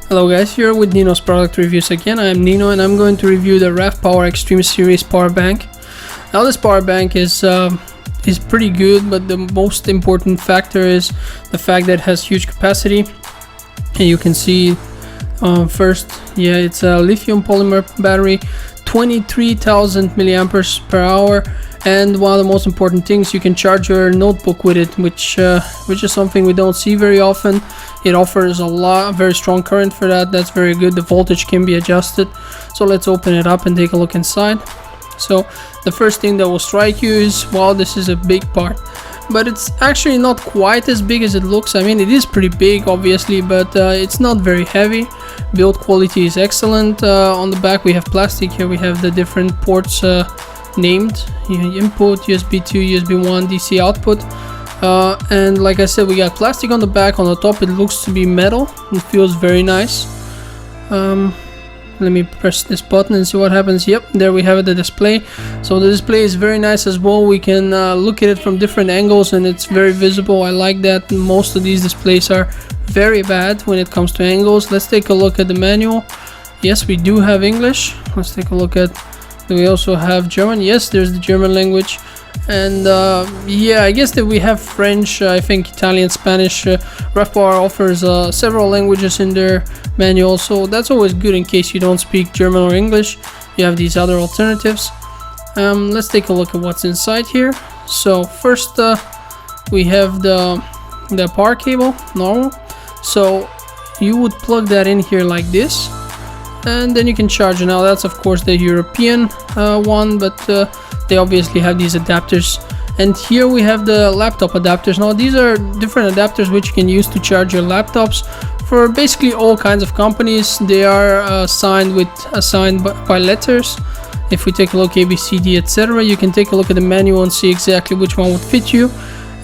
Hello guys, here with Nino's product reviews again. I am Nino and I'm going to review the RAVPower Xtreme series power bank. Now this power bank is pretty good, but the most important factor is the fact that it has huge capacity. And you can see first, it's a lithium polymer battery, 23,000 mAh, and one of the most important things, you can charge your notebook with it, which is something we don't see very often. It offers a very strong current for that. That's very good. The voltage can be adjusted. So let's open it up and take a look inside. So the first thing that will strike you is, wow, this is a big part, but it's actually not quite as big as it looks. I mean, it is pretty big obviously, but it's not very heavy. Build quality is excellent. On the back we have plastic. Here we have the different ports named, input, USB 2, USB 1, DC output, and like I said, we got plastic on the back. On the top it looks to be metal. It feels very nice. Let me press this button and see what happens. Yep, there we have it, the display. So the display is very nice as well. We can look at it from different angles and it's very visible. I like that. Most of these displays are very bad when it comes to angles. Let's take a look at the manual. Yes, we do have English. Let's take a look at, do we also have German? Yes, there's the German language. And I guess that we have French, I think Italian, Spanish. RAVPower offers several languages in their manual, so that's always good in case you don't speak German or English. You have these other alternatives. Let's take a look at what's inside here. So first we have the power cable, normal. So you would plug that in here like this, and then you can charge it. Now that's of course the European one, but they obviously have these adapters. And here we have the laptop adapters. Now these are different adapters which you can use to charge your laptops for basically all kinds of companies. They are assigned by letters. If we take a look, A, B, C, D, etc., you can take a look at the manual and see exactly which one would fit you.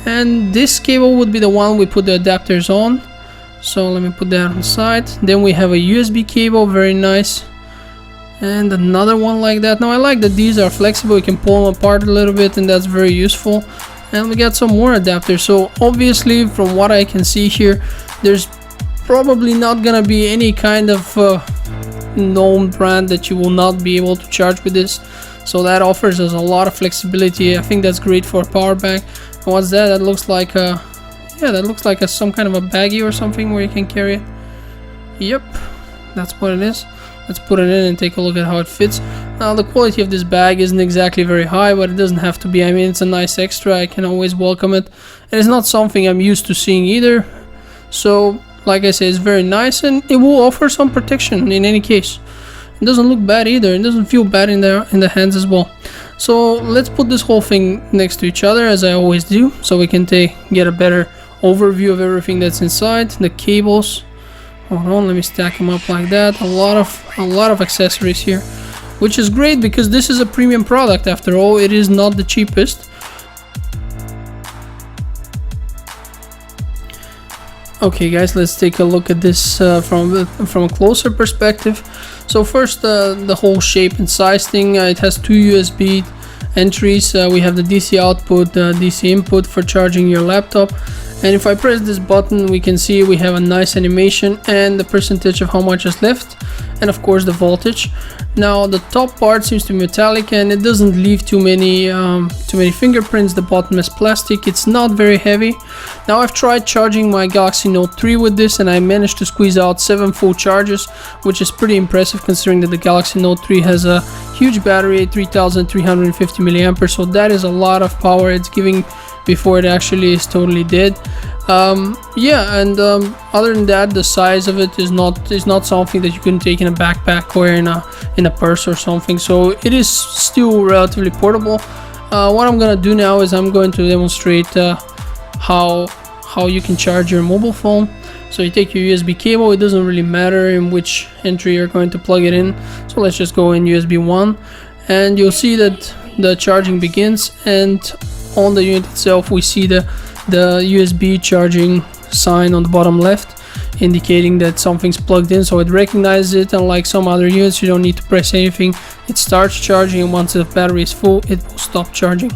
And this cable would be the one we put the adapters on. So let me put that on the side. Then we have a USB cable, very nice, and another one like that. Now I like that these are flexible. You can pull them apart a little bit and that's very useful. And we got some more adapters. So obviously from what I can see here, there's probably not gonna be any kind of known brand that you will not be able to charge with this. So that offers us a lot of flexibility. I think that's great for a power bank. And what's that? That looks like a, that looks like some kind of a baggie or something where you can carry it. Yep, that's what it is. Let's put it in and take a look at how it fits. Now the quality of this bag isn't exactly very high, but it doesn't have to be. I mean, it's a nice extra. I can always welcome it, and it's not something I'm used to seeing either. So like I say, it's very nice, and it will offer some protection in any case. It doesn't look bad either. It doesn't feel bad in the hands as well. So let's put this whole thing next to each other, as I always do, so we can get a better overview of everything that's inside. The cables, hold on, let me stack them up like that. A lot of accessories here, which is great because this is a premium product. After all, it is not the cheapest. Okay guys, let's take a look at this from a closer perspective. So first, the whole shape and size thing. It has two USB entries. We have the DC output, DC input for charging your laptop. And if I press this button, we can see we have a nice animation and the percentage of how much is left, and of course the voltage. Now the top part seems to be metallic and it doesn't leave too many fingerprints. The bottom is plastic. It's not very heavy. Now I've tried charging my Galaxy Note 3 with this and I managed to squeeze out 7 full charges, which is pretty impressive considering that the Galaxy Note 3 has a huge battery, 3,350 mAh. So that is a lot of power it's giving before it actually is totally dead. Other than that, the size of it is not something that you can take in a backpack or in a purse or something. So it is still relatively portable. What I'm gonna do now is I'm going to demonstrate how you can charge your mobile phone. So you take your USB cable. It doesn't really matter in which entry you're going to plug it in. So let's just go in USB 1, and you'll see that the charging begins, and on the unit itself we see the USB charging sign on the bottom left, indicating that something's plugged in, so it recognizes it. Unlike some other units, you don't need to press anything. It starts charging, and once the battery is full, it will stop charging.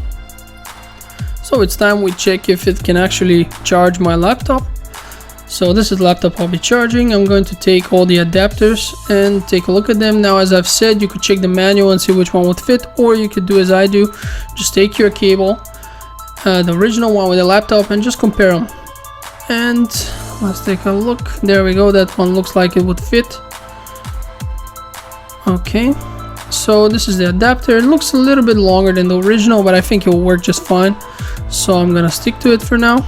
So it's time we check if it can actually charge my laptop. So this is the laptop I'll be charging. I'm going to take all the adapters and take a look at them. Now, as I've said, you could check the manual and see which one would fit, or you could do as I do, just take your cable, the original one with the laptop, and just compare them. And let's take a look. There we go, that one looks like it would fit. Okay, so this is the adapter. It looks a little bit longer than the original, but I think it will work just fine, so I'm gonna stick to it for now.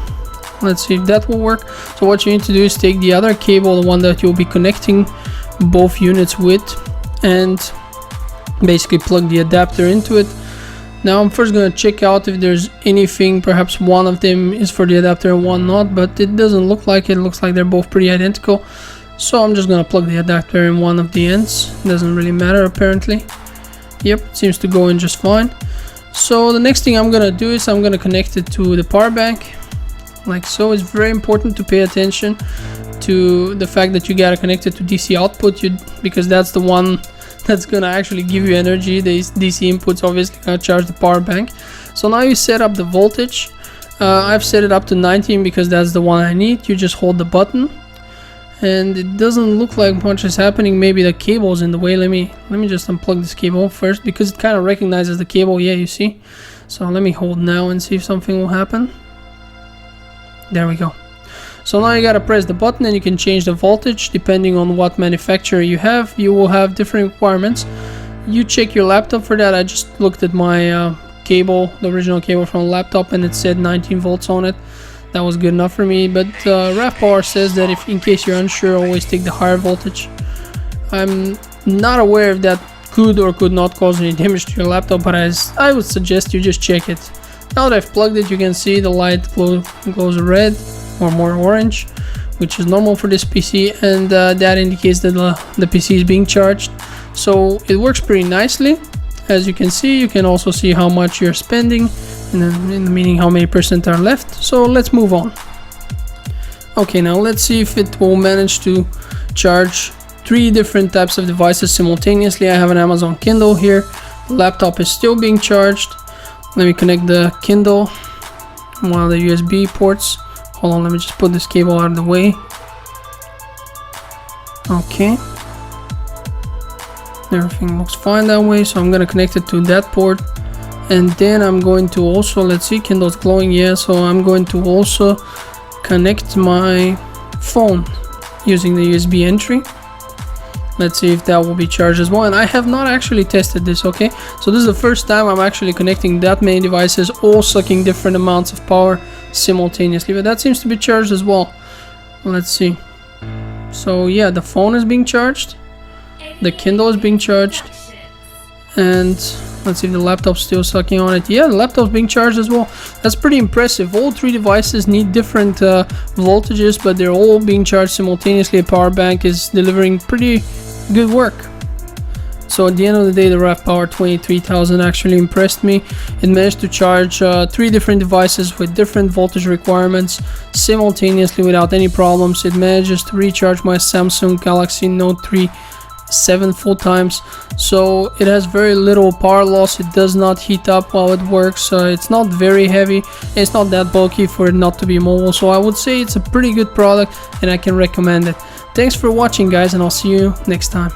Let's see if that will work. So what you need to do is take the other cable, the one that you'll be connecting both units with, and basically plug the adapter into it. Now I'm first going to check out if there's anything, perhaps one of them is for the adapter and one not, but it doesn't look like it. It looks like they're both pretty identical. So I'm just going to plug the adapter in one of the ends. It doesn't really matter apparently. Yep, it seems to go in just fine. So the next thing I'm going to do is I'm going to connect it to the power bank. Like so. It's very important to pay attention to the fact that you gotta connect it to DC output, because that's the one that's gonna actually give you energy. The DC input's obviously gonna charge the power bank. So now you set up the voltage. I've set it up to 19 because that's the one I need. You just hold the button, and it doesn't look like much is happening. Maybe the cable's in the way. Let me just unplug this cable first, because it kind of recognizes the cable. Yeah, you see. So let me hold now and see if something will happen. There we go. So now you gotta press the button and you can change the voltage depending on what manufacturer you have. You will have different requirements. You check your laptop for that. I just looked at my cable, the original cable from the laptop, and it said 19 volts on it. That was good enough for me, but RAVPower says that if in case you're unsure, always take the higher voltage. I'm not aware if that could or could not cause any damage to your laptop, but I would suggest you just check it. Now that I've plugged it, you can see the light glows red or more orange, which is normal for this PC, and that indicates that the PC is being charged. So it works pretty nicely. As you can see, you can also see how much you're spending, and meaning how many % are left. So let's move on. Okay, now let's see if it will manage to charge 3 different types of devices simultaneously. I have an Amazon Kindle here. The laptop is still being charged. Let me connect the Kindle, one of the USB ports. Hold on, let me just put this cable out of the way. Okay. Everything looks fine that way, so I'm going to connect it to that port. And then I'm going to also, let's see, Kindle's glowing, yeah, so I'm going to also connect my phone using the USB entry. Let's see if that will be charged as well. And I have not actually tested this, okay? So this is the first time I'm actually connecting that many devices, all sucking different amounts of power simultaneously. But that seems to be charged as well. Let's see. So yeah, the phone is being charged. The Kindle is being charged. And let's see if the laptop's still sucking on it. Yeah, the laptop's being charged as well. That's pretty impressive. All 3 devices need different voltages, but they're all being charged simultaneously. A power bank is delivering pretty good work. So at the end of the day, the RAVPower 23000 actually impressed me. It managed to charge 3 different devices with different voltage requirements simultaneously without any problems. It manages to recharge my Samsung Galaxy Note 3 7 full times, so it has very little power loss. It does not heat up while it works. It's not very heavy, it's not that bulky for it not to be mobile, so I would say it's a pretty good product and I can recommend it. Thanks for watching, guys, and I'll see you next time.